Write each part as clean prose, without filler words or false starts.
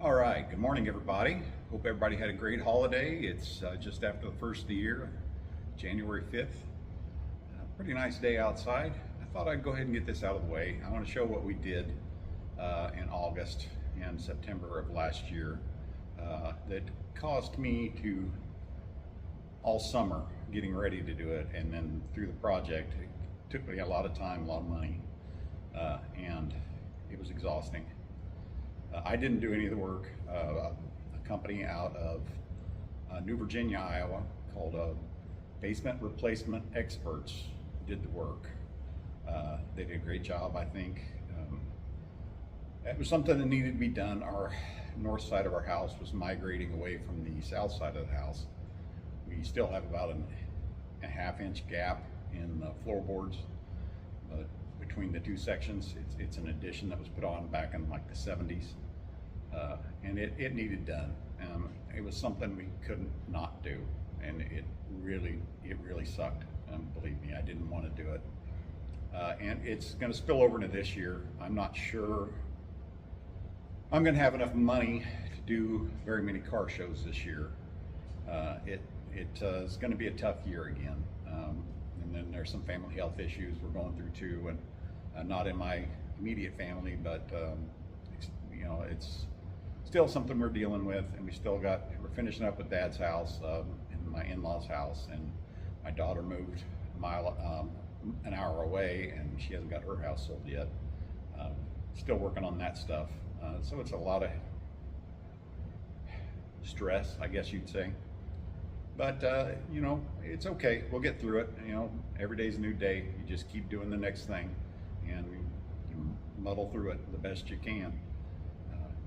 All right, good morning, everybody. Hope everybody had a great holiday. It's just after the first of the year, January 5th. Pretty nice day outside. I thought I'd go ahead and get this out of the way. I want to show what we did in August and September of last year that caused me to, all summer, getting ready to do it, and then through the project, it took me a lot of time, a lot of money, and it was exhausting. I didn't do any of the work. A company out of New Virginia, Iowa, called Basement Replacement Experts did the work. They did a great job, I think. It was something that needed to be done. Our north side of our house was migrating away from the south side of the house. We still have about a half-inch gap in the floorboards, but between the two sections. It's an addition that was put on back in like the 70s, and it needed done. It was something we couldn't not do, and it really sucked. Believe me, I didn't want to do it, and it's going to spill over into this year. I'm not sure I'm going to have enough money to do very many car shows this year. It's going to be a tough year again. And then there's some family health issues we're going through too, and not in my immediate family, but it's still something we're dealing with, and we're finishing up with Dad's house and my in-laws' house, and my daughter moved an hour away, and she hasn't got her house sold yet. Still working on that stuff, so it's a lot of stress, I guess you'd say. But it's okay. We'll get through it. Every day's a new day. You just keep doing the next thing, and you muddle through it the best you can.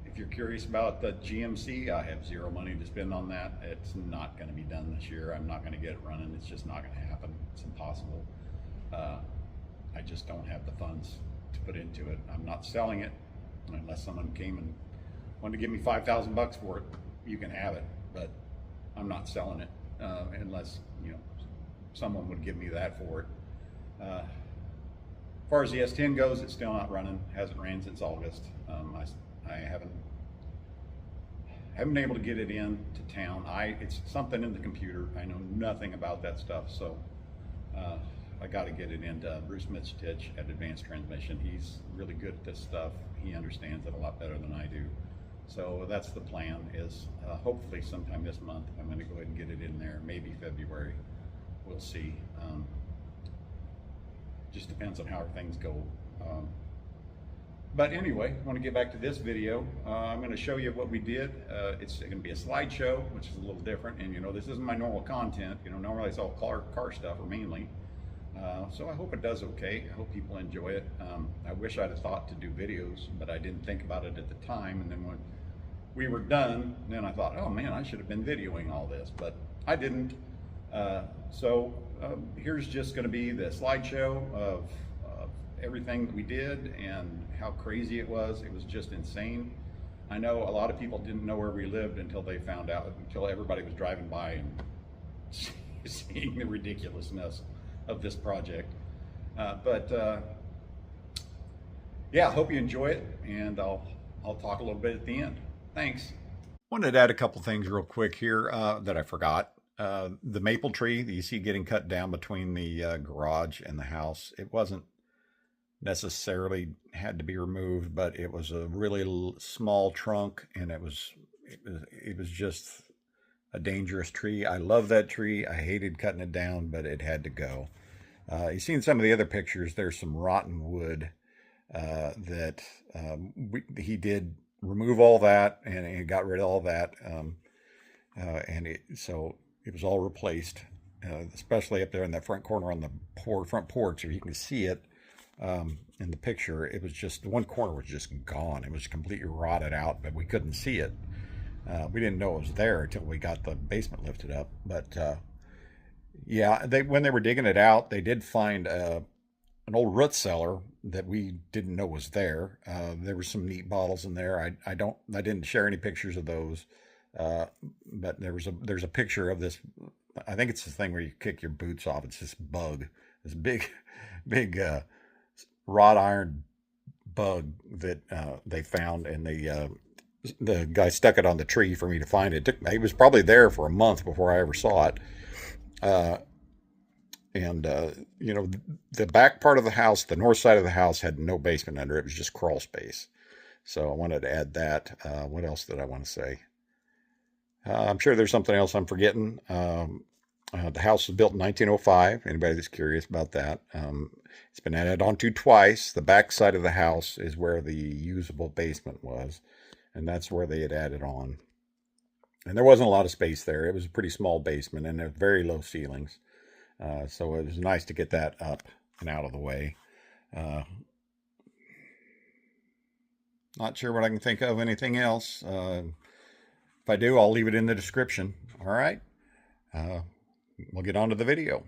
If you're curious about the GMC, I have zero money to spend on that. It's not going to be done this year. I'm not going to get it running. It's just not going to happen. It's impossible. I just don't have the funds to put into it. I'm not selling it unless someone came and wanted to give me $5,000 for it. You can have it, but I'm not selling it unless someone would give me that for it. As far as the S10 goes, it's still not running. Hasn't ran since August. I haven't been able to get it in to town. It's something in the computer. I know nothing about that stuff, so I got to get it into Bruce Mitchell at Advanced Transmission. He's really good at this stuff. He understands it a lot better than I do. So that's the plan, is hopefully sometime this month I'm going to go ahead and get it in there, maybe February. We'll see. Just depends on how things go. But anyway, I want to get back to this video. I'm going to show you what we did. It's going to be a slideshow, which is a little different, and this isn't my normal content. Normally it's all car stuff, or mainly. So I hope it does okay. I hope people enjoy it. I wish I'd have thought to do videos, but I didn't think about it at the time. And then when we were done, then I thought, oh man, I should have been videoing all this, but I didn't. So here's just going to be the slideshow of everything that we did and how crazy it was. It was just insane. I know a lot of people didn't know where we lived until they found out, until everybody was driving by and seeing the ridiculousness of this project. Yeah, I hope you enjoy it, and I'll talk a little bit at the end. Thanks. Wanted to add a couple things real quick here that I forgot. The maple tree that you see getting cut down between the garage and the house, it wasn't necessarily had to be removed, but it was a really small trunk, and it was just a dangerous tree. I love that tree. I hated cutting it down, but it had to go. You've seen some of the other pictures. There's some rotten wood that he did remove all that, and he got rid of all that, so it was all replaced, especially up there in that front corner on the front porch. If you can see it in the picture, it was just, one corner was just gone. It was completely rotted out, but we couldn't see it. We didn't know it was there until we got the basement lifted up. But yeah, when they were digging it out, they did find an old root cellar that we didn't know was there. There were some neat bottles in there. I didn't share any pictures of those, but there's a picture of this. I think it's the thing where you kick your boots off. It's this bug, this big wrought iron bug that they found, and the guy stuck it on the tree for me to find it. It was probably there for a month before I ever saw it. Uh, and you know, the back part of the house, the north side of the house, had no basement under it. It was just crawl space. So I wanted to add that. What else did I want to say? I'm sure there's something else I'm forgetting. The house was built in 1905. Anybody that's curious about that. It's been added onto twice. The back side of the house is where the usable basement was, and that's where they had added on. And there wasn't a lot of space there. It was a pretty small basement and very low ceilings. So it was nice to get that up and out of the way. Uh, Not sure what I can think of anything else. If I do, I'll leave it in the description. All right. Uh, we'll get on to the video.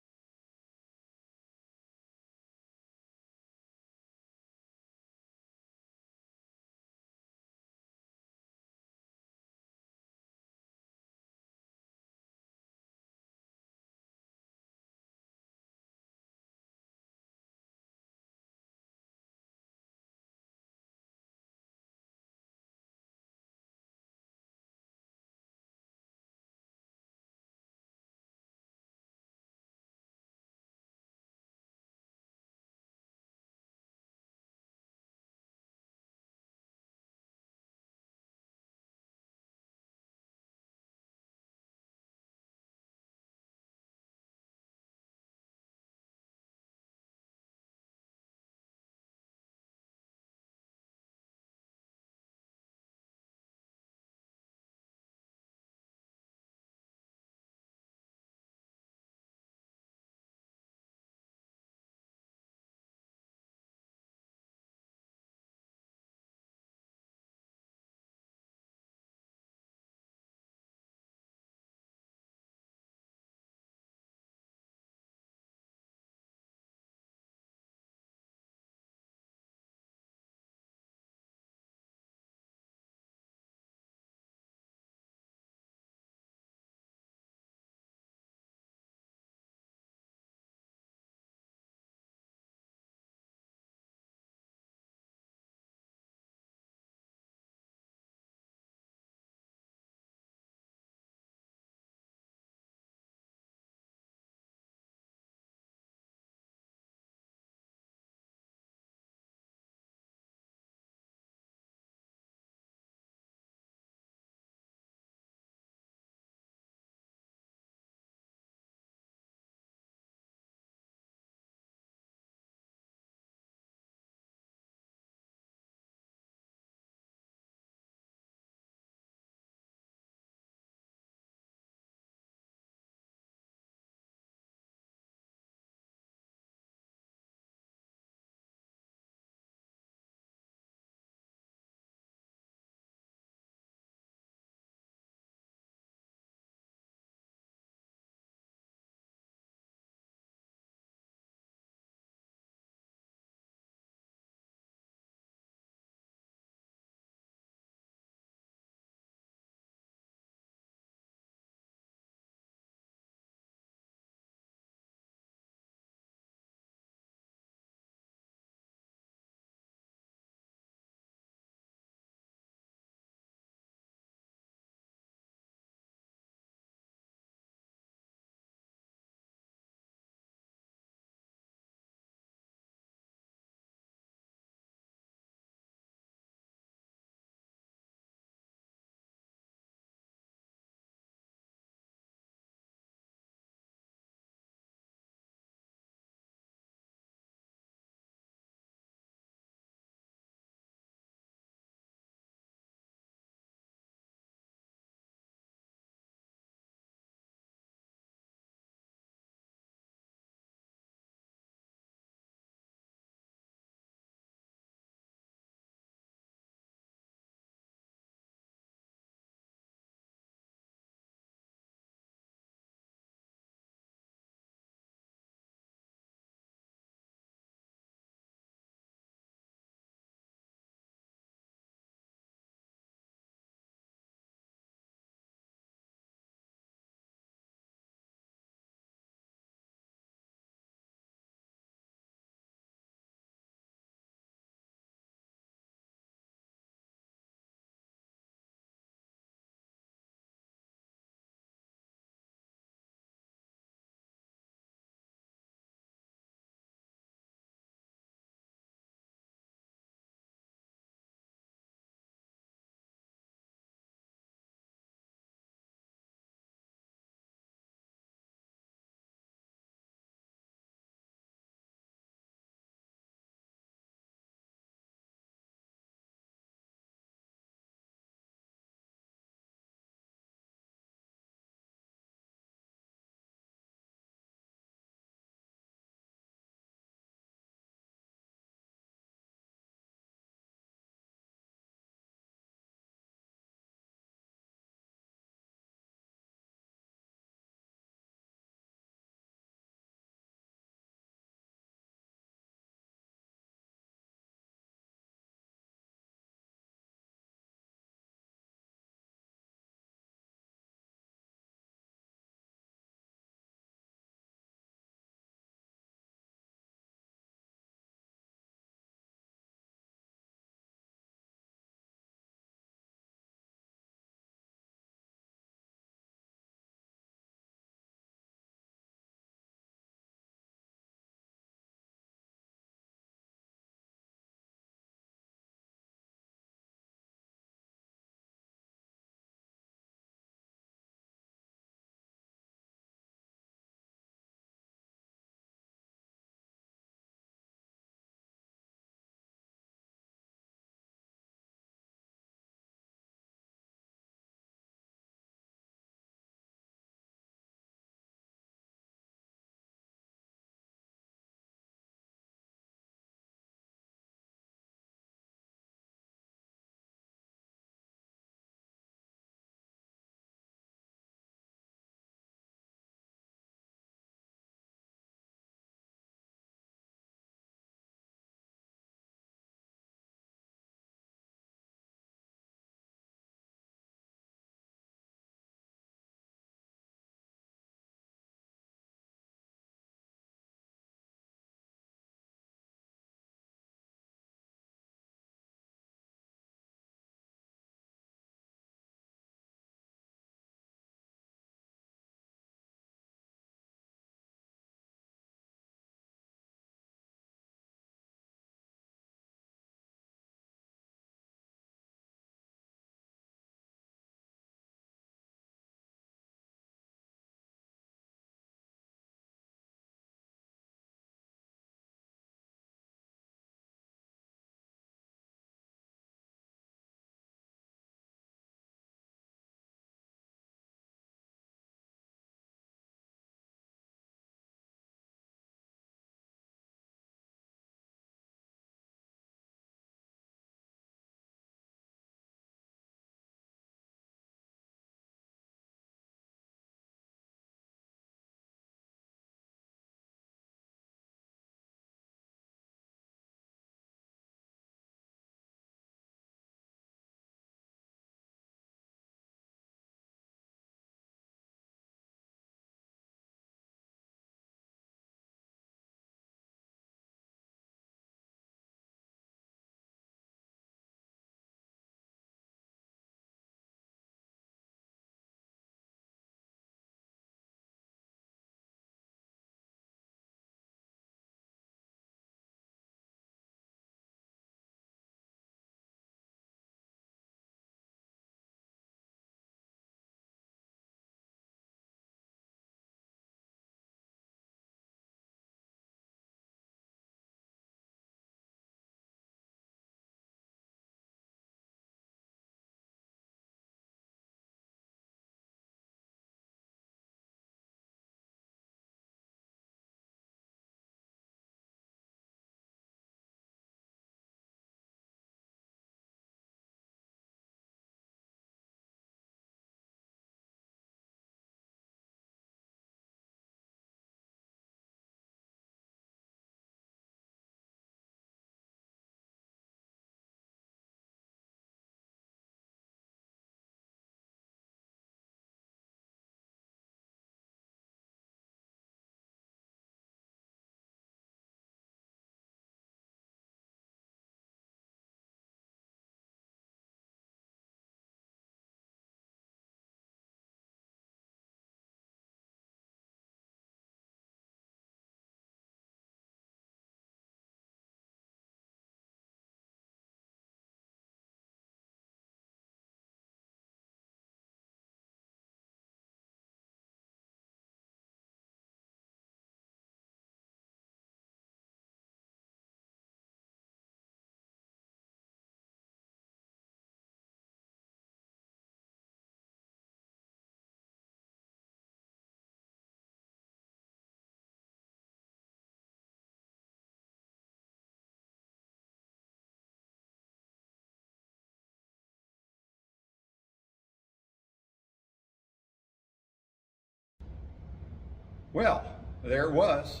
Well, there it was.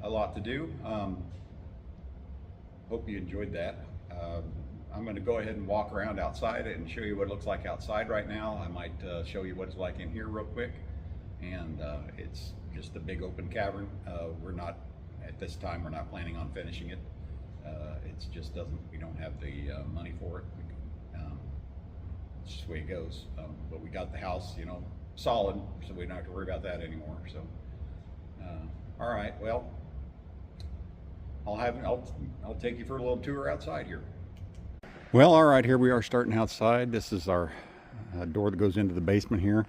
A lot to do. Hope you enjoyed that. I'm going to go ahead and walk around outside and show you what it looks like outside right now. I might show you what it's like in here real quick. And it's just a big open cavern. We're not, at this time, we're not planning on finishing it. It's just doesn't, we don't have the money for it. It's just the way it goes. But we got the house, you know, solid, so we don't have to worry about that anymore. So, all right, well, I'll take you for a little tour outside here. Well, all right, here we are starting outside. This is our door that goes into the basement here.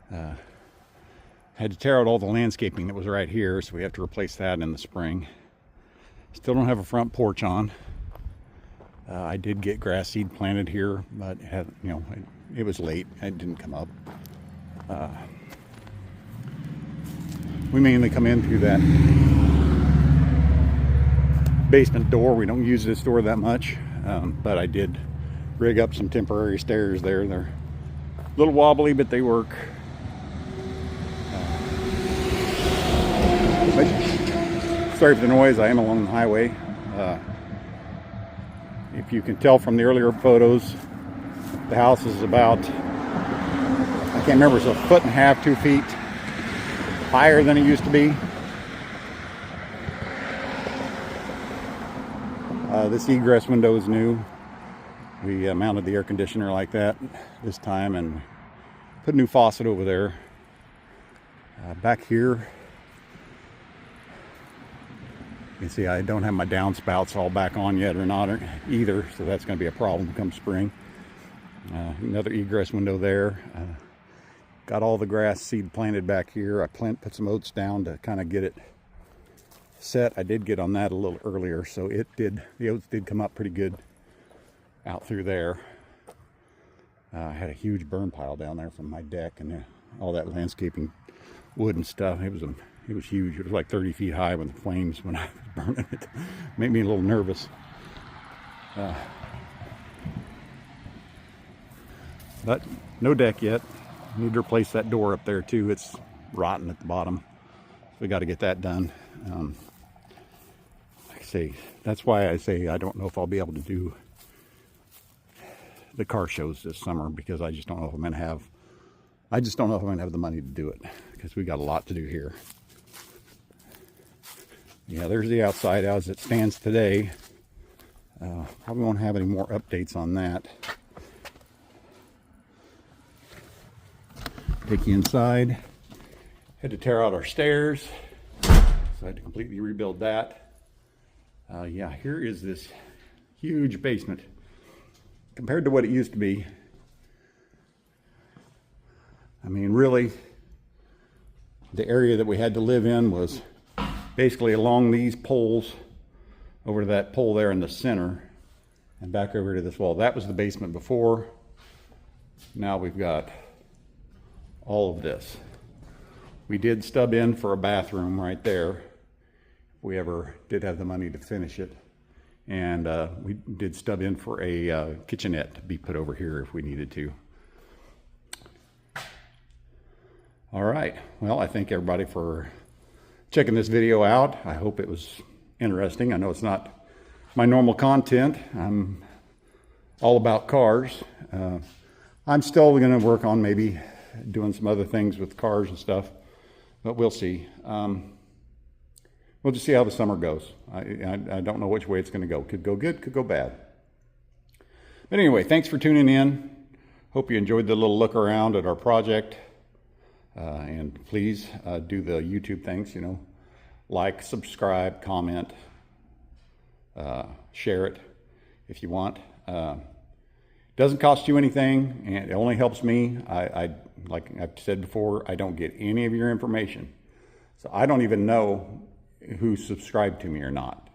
Had to tear out all the landscaping that was right here, so we have to replace that in the spring. Still don't have a front porch on. I did get grass seed planted here, but it was late. It didn't come up. We mainly come in through that basement door. We don't use this door that much, but I did rig up some temporary stairs there. They're a little wobbly, but they work. Sorry for the noise. I am along the highway. If you can tell from the earlier photos, the house is about, I can't remember, it's 1.5 feet, 2 feet higher than it used to be. This egress window is new. We mounted the air conditioner like that this time and put a new faucet over there. Back here, you can see I don't have my downspouts all back on yet or not either, so that's going to be a problem come spring. Another egress window there. Got all the grass seed planted back here. I put some oats down to kind of get it set. I did get on that a little earlier, so the oats did come up pretty good out through there. I had a huge burn pile down there from my deck and all that landscaping wood and stuff. It was huge. It was like 30 feet high when the flames, when I was burning it. Made me a little nervous. But no deck yet. Need to replace that door up there too. It's rotten at the bottom. So we got to get that done. Like I say, that's why I say I don't know if I'll be able to do the car shows this summer, because I just don't know if I'm going to have, the money to do it, because we got a lot to do here. Yeah, there's the outside as it stands today. Probably won't have any more updates on that. Take you inside. Had to tear out our stairs, so I had to completely rebuild that. Yeah, here is this huge basement. Compared to what it used to be, I mean, really, the area that we had to live in was basically along these poles, over to that pole there in the center, and back over to this wall. That was the basement before. Now we've got all of this. We did stub in for a bathroom right there, if we ever did have the money to finish it. And we did stub in for a kitchenette to be put over here if we needed to. All right, well, I thank everybody for checking this video out. I hope it was interesting. I know it's not my normal content. I'm all about cars. I'm still going to work on maybe doing some other things with cars and stuff, but we'll see. We'll just see how the summer goes. I don't know which way it's going to go. Could go good, could go bad. But anyway, thanks for tuning in. Hope you enjoyed the little look around at our project. And please do the YouTube things, you know, like, subscribe, comment, share it if you want. Doesn't cost you anything, and it only helps me. Like I've said before, I don't get any of your information, so I don't even know who's subscribed to me or not.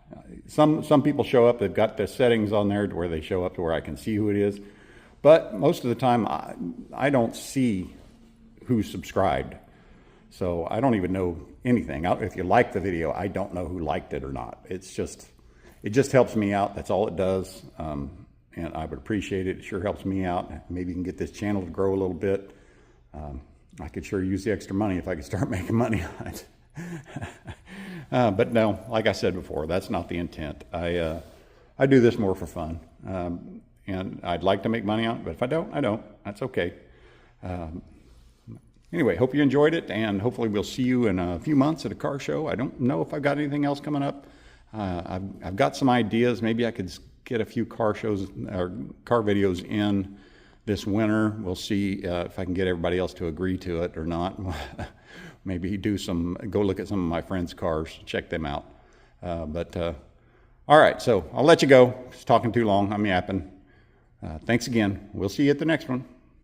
Some people show up, they've got the settings on there to where they show up to where I can see who it is, but most of the time I don't see who's subscribed, so I don't even know anything. If you like the video, I don't know who liked it or not. It just helps me out. That's all it does. And I would appreciate it. It sure helps me out. Maybe you can get this channel to grow a little bit. I could sure use the extra money if I could start making money on it. But no, like I said before, that's not the intent. I do this more for fun. And I'd like to make money on it, but if I don't, I don't. That's okay. Anyway, hope you enjoyed it, and hopefully we'll see you in a few months at a car show. I don't know if I've got anything else coming up. I've got some ideas. Maybe I could get a few car shows or car videos in this winter. We'll see if I can get everybody else to agree to it or not. Maybe go look at some of my friends' cars, check them out. All right, so I'll let you go. It's talking too long. I'm yapping. Thanks again. We'll see you at the next one.